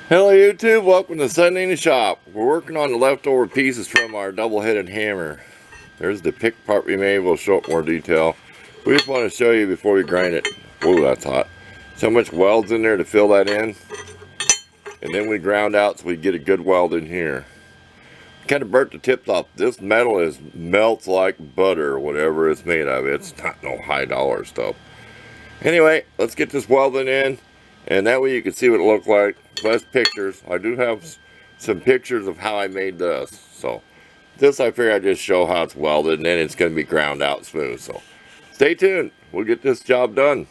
Hello YouTube, welcome to Sunday in the Shop. We're working on the leftover pieces from our double-headed hammer. There's the pick part we made, we'll show it more detail. We just want to show you before we grind it. Whoa, that's hot. So much welds in there to fill that in. And then we ground out so we get a good weld in here. Kind of burnt the tips off. This metal melts like butter or whatever it's made of. It's not no high dollar stuff. Anyway, let's get this welding in. And that way you can see what it looked like. Plus pictures. I do have some pictures of how I made this. So this I figure I'd just show how it's welded, and then it's going to be ground out smooth. So stay tuned. We'll get this job done.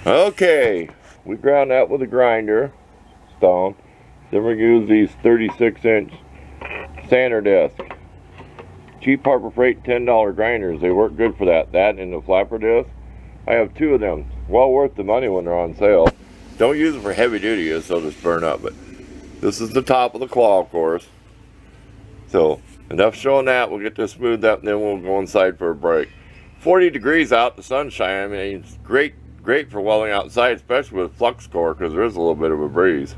Okay, we ground out with a grinder stone. Then we use these 36-inch sander disc. Cheap Harbor Freight $10 grinders. They work good for that. That and the flapper disc. I have two of them. Well worth the money when they're on sale. Don't use them for heavy duty use, they'll just burn up. But this is the top of the claw, of course. So enough showing that. We'll get this smoothed up, and then we'll go inside for a break. 40 degrees out, the sunshine. I mean, it's great for welding outside, especially with flux core, because there is a little bit of a breeze.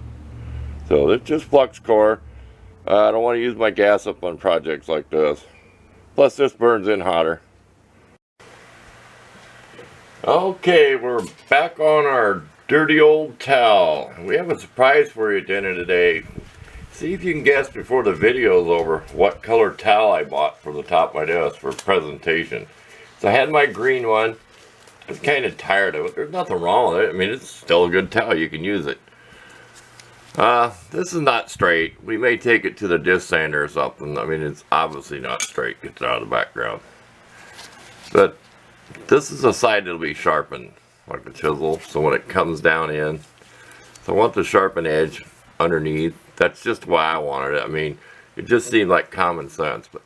So it's just flux core. I don't want to use my gas up on projects like this. Plus, this burns in hotter. Okay, we're back on our dirty old towel. We have a surprise for you at the end of the day. See if you can guess before the video is over what color towel I bought for the top of my desk for presentation. So I had my green one. I was kind of tired of it. There's nothing wrong with it. I mean, it's still a good towel. You can use it. This is not straight. We may take it to the disc sander or something. I mean, it's obviously not straight. Get it out of the background. But this is a side that'll be sharpened like a chisel, so when it comes down in, so I want the sharpened edge underneath. That's just why I wanted it. I mean, it just seemed like common sense, but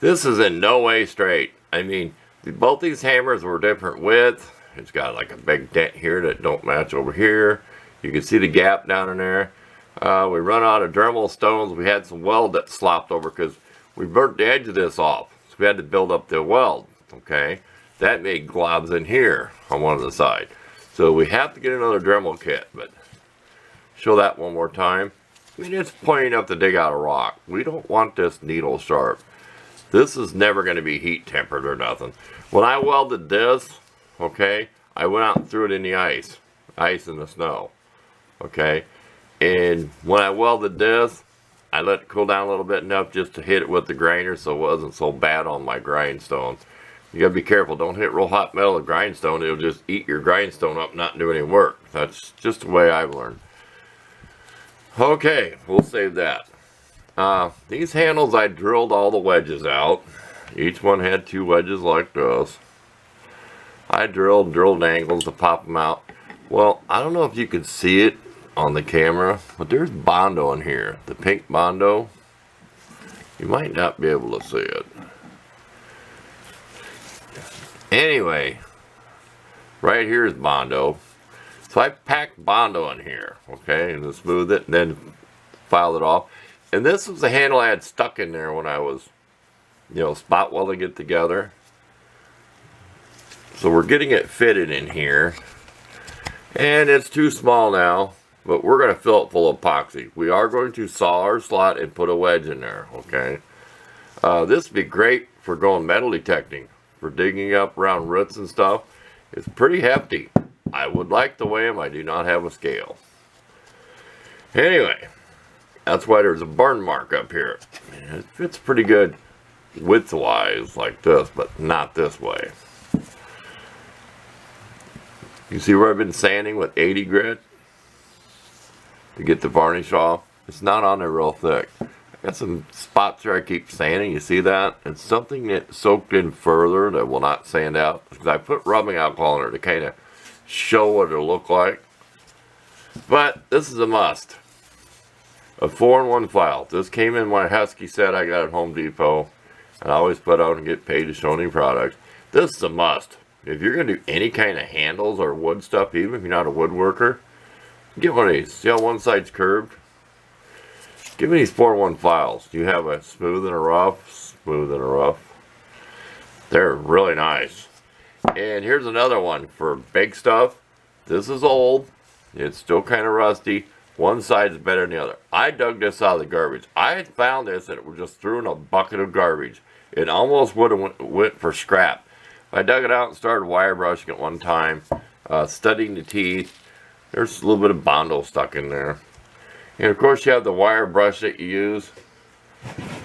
this is in no way straight. I mean, both these hammers were different width. It's got like a big dent here that don't match over here. You can see the gap down in there. We run out of Dremel stones. We had some weld that slopped over because we burnt the edge of this off, so we had to build up the weld. Okay. That made globs in here on one of the side. So we have to get another Dremel kit, but show that one more time. I mean, it's plenty enough to dig out a rock. We don't want this needle sharp. This is never going to be heat tempered or nothing. When I welded this, okay, I went out and threw it in the ice in the snow, okay? And when I welded this, I let it cool down a little bit enough just to hit it with the grinder so it wasn't so bad on my grindstones. You gotta be careful. Don't hit real hot metal with grindstone. It'll just eat your grindstone up and not do any work. That's just the way I've learned. Okay, we'll save that. These handles, I drilled all the wedges out. Each one had two wedges like this. I drilled angles to pop them out. Well, I don't know if you can see it on the camera, but there's Bondo in here. The pink Bondo. You might not be able to see it. Anyway, right here is Bondo. So I packed Bondo in here, okay, and to smooth it, and then filed it off. And this was the handle I had stuck in there when I was, spot welding it together. So we're getting it fitted in here. And it's too small now, but we're going to fill it full of epoxy. We are going to saw our slot and put a wedge in there, okay. This would be great for going metal detecting. For digging up around roots and stuff. It's pretty hefty. I would like to weigh them. I do not have a scale. Anyway, that's why there's a burn mark up here. It fits pretty good width-wise like this, but not this way. You see where I've been sanding with 80 grit to get the varnish off? It's not on there real thick. Got some spots where I keep sanding. You see that? It's something that soaked in further that will not sand out. Because I put rubbing alcohol in there to kind of show what it'll look like. But this is a must. A 4-in-1 file. This came in my Husky set I got at Home Depot. And I always put out and get paid to show any products. This is a must. If you're going to do any kind of handles or wood stuff, even if you're not a woodworker, get one of these. See how one side's curved? Give me these 4-in-1 files. You have a smooth and a rough, smooth and a rough. They're really nice. And here's another one for big stuff. This is old. It's still kind of rusty. One side's better than the other. I dug this out of the garbage. I had found this and it was just threw in a bucket of garbage. It almost would have went for scrap. I dug it out and started wire brushing it one time, studying the teeth. There's a little bit of Bondo stuck in there. And of course you have the wire brush that you use.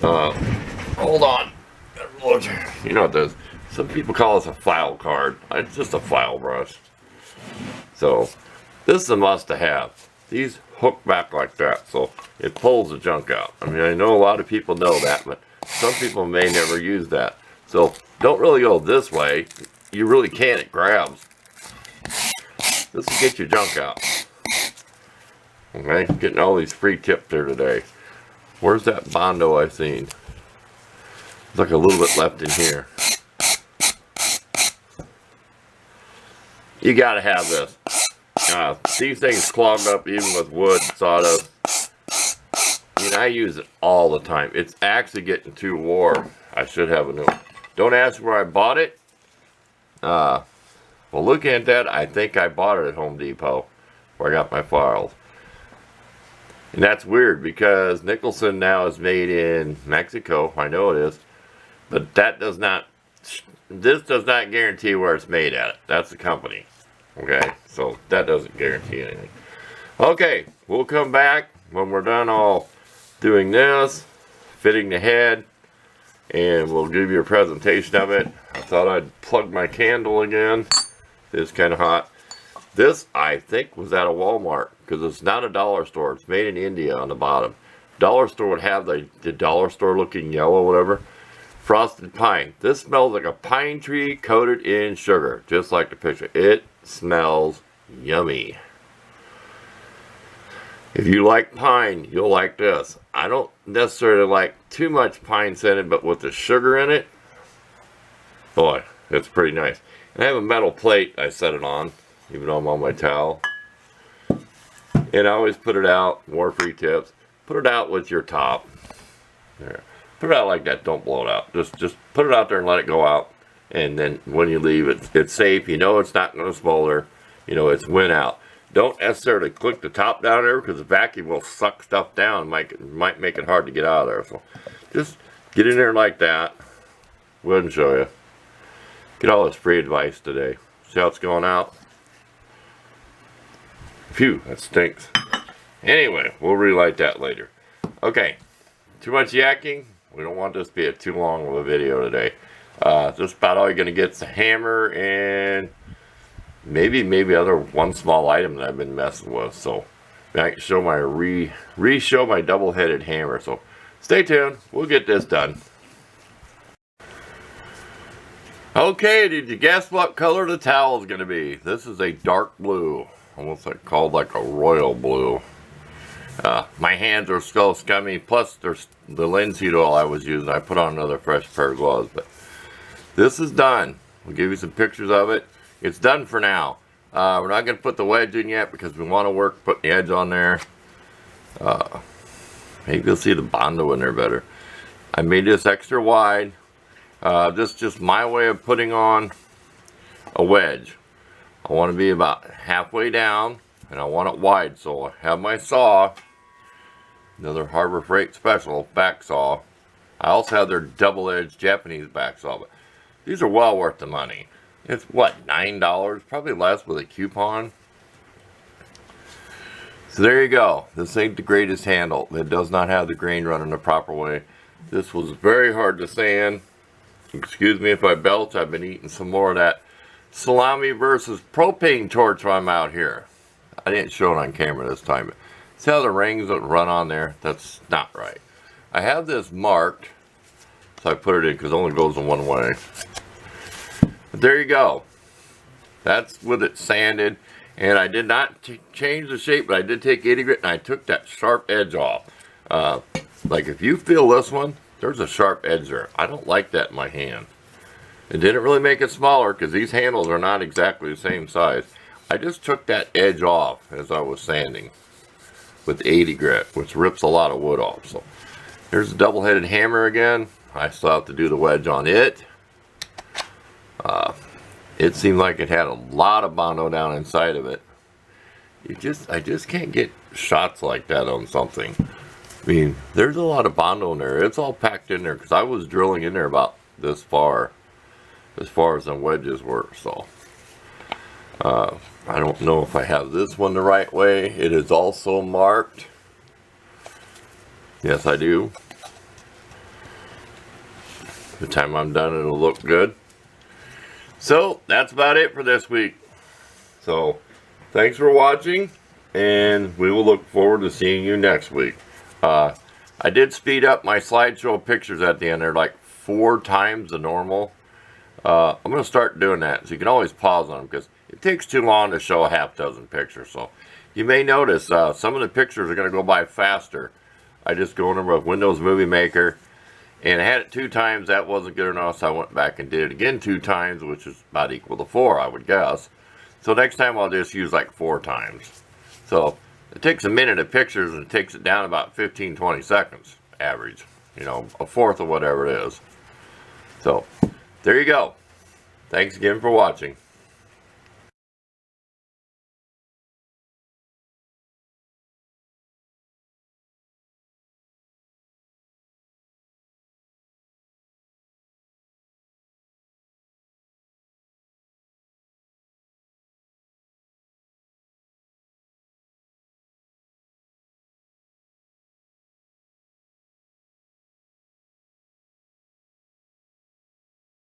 Hold on. You know what this? Some people call this a file card. It's just a file brush. So this is a must-have. These hook back like that, so it pulls the junk out. I mean, I know a lot of people know that, but some people may never use that. So don't really go this way. You really can't. It grabs. This will get your junk out. Okay, getting all these free tips there today. Where's that Bondo I seen? There's like a little bit left in here. You gotta have this. These things clogged up even with wood, sawdust. I mean, I use it all the time. It's actually getting too warm. I should have a new one. Don't ask where I bought it. Well, looking at that, I think I bought it at Home Depot, where I got my files. And that's weird because Nicholson now is made in Mexico. I know it is. But that does not, this does not guarantee where it's made at. That's the company. Okay, so that doesn't guarantee anything. Okay, we'll come back when we're done all doing this, fitting the head, and we'll give you a presentation of it. I thought I'd plug my candle again. It's kind of hot. This, I think, was at a Walmart, because it's not a dollar store. It's made in India on the bottom. Dollar store would have the dollar store looking yellow, whatever. Frosted pine. This smells like a pine tree coated in sugar, just like the picture. It smells yummy. If you like pine, you'll like this. I don't necessarily like too much pine scented, but with the sugar in it, boy, it's pretty nice. And I have a metal plate I set it on, even though I'm on my towel. And I always put it out, more free tips. Put it out with your top. There. Put it out like that, don't blow it out. Just put it out there and let it go out. And then when you leave it, it's safe. You know it's not going to smolder. You know it's went out. Don't necessarily click the top down there because the vacuum will suck stuff down. Might make it hard to get out of there. So just get in there like that. Wouldn't show you. Get all this free advice today. See how it's going out? Phew, that stinks. Anyway, we'll relight that later. Okay, too much yakking. We don't want this to be too long of a video today. Just about all you're going to get is a hammer and maybe other one small item that I've been messing with. So I can show my re-show my double-headed hammer. So stay tuned. We'll get this done. Okay, did you guess what color the towel is going to be? This is a dark blue. Almost like called like a royal blue. My hands are so scummy. Plus, there's the linseed oil I was using. I put on another fresh pair of gloves. But this is done. We'll give you some pictures of it. It's done for now. We're not going to put the wedge in yet because we want to work putting the edge on there. Maybe you'll see the Bondo in there better. I made this extra wide. This is just my way of putting on a wedge. I want to be about halfway down, and I want it wide, so I have my saw, another Harbor Freight Special back saw. I also have their double-edged Japanese back saw, but these are well worth the money. It's what, $9? Probably less with a coupon. So there you go. This ain't the greatest handle. It does not have the grain running the proper way. This was very hard to sand. Excuse me if I belch. I've been eating some more of that salami versus propane torch while I'm out here. I didn't show it on camera this time. But see how the rings that run on there? That's not right. I have this marked, so I put it in because it only goes in one way. But there you go. That's with it sanded. And I did not change the shape, but I did take 80 grit and I took that sharp edge off. Like if you feel this one, there's a sharp edge there. I don't like that in my hand. It didn't really make it smaller because these handles are not exactly the same size. I just took that edge off as I was sanding with 80 grit, which rips a lot of wood off. So here's the double-headed hammer again. I still have to do the wedge on it. It seemed like it had a lot of Bondo down inside of it. I just can't get shots like that on something. I mean, there's a lot of Bondo in there. It's all packed in there because I was drilling in there about this far, as far as the wedges were. So I don't know if I have this one the right way. It is also marked. Yes, I do. The time I'm done, it'll look good. So that's about it for this week. So thanks for watching, and we will look forward to seeing you next week. I did speed up my slideshow pictures at the end. They're like 4 times the normal. I'm going to start doing that, so you can always pause on them because it takes too long to show a half-dozen pictures. So you may notice some of the pictures are going to go by faster. I just go in with Windows Movie Maker, and I had it 2 times. That wasn't good enough, so I went back and did it again 2 times, which is about equal to 4, I would guess. So next time I'll just use like 4 times. So it takes a minute of pictures and it takes it down about 15-20 seconds average. You know, a fourth of whatever it is. So there you go. Thanks again for watching.